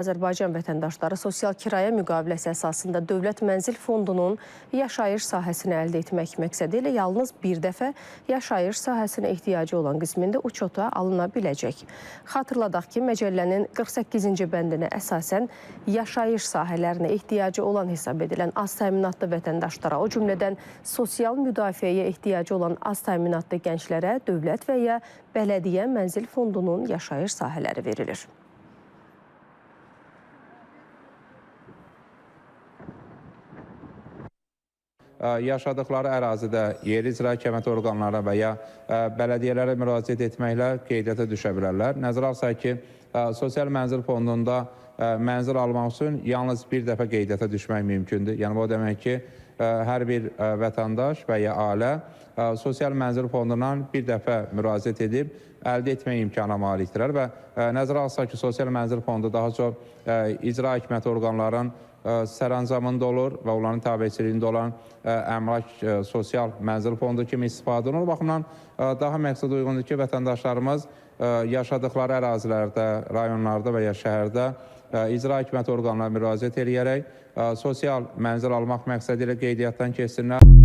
Azərbaycan vətəndaşları sosial kirayə müqaviləsi əsasında Dövlət Mənzil Fondunun yaşayış sahəsini əldə etmək məqsədi ilə yalnız bir dəfə yaşayış sahəsinə ehtiyacı olan qismində uçota alına biləcək. Xatırladaq ki, məcəllənin 48-ci bəndinə əsasən yaşayış sahələrinə ehtiyacı olan hesab edilən az təminatlı vətəndaşlara, o cümlədən sosial müdafiəyə ehtiyacı olan az təminatlı gənclərə dövlət və ya bələdiyyə mənzil fondunun yaşayış sahələri verilir. Yaşadıkları ərazidə yerli icra hakimiyyəti orqanlarına və ya bələdiyyələrə müraciət etməklə qeydiyyata düşə bilərlər. Nəzərə alsaq ki, sosial mənzil fondunda mənzil almaq üçün yalnız bir dəfə qeydiyyata düşmək mümkündür. Yəni, o demək ki, hər bir vətəndaş və ya ailə sosial mənzil fondundan bir dəfə müraciət edib əldə etmək imkanına malikdirlər və nəzərə alsaq ki, sosial mənzil fondu daha çox icra hakimiyyəti orqanların sərəncamında olur və onların tabiçiliyində olan əmlak sosial mənzil fondu kimi istifadə olunur. O baxımdan daha məqsəd uyğundur ki, vətəndaşlarımız yaşadıkları ərazilərdə, rayonlarda və ya şəhərdə icra hakimiyyəti orqanlarına müraciət edərək sosial mənzil almaq məqsədi ilə qeydiyyatdan keçsinlər.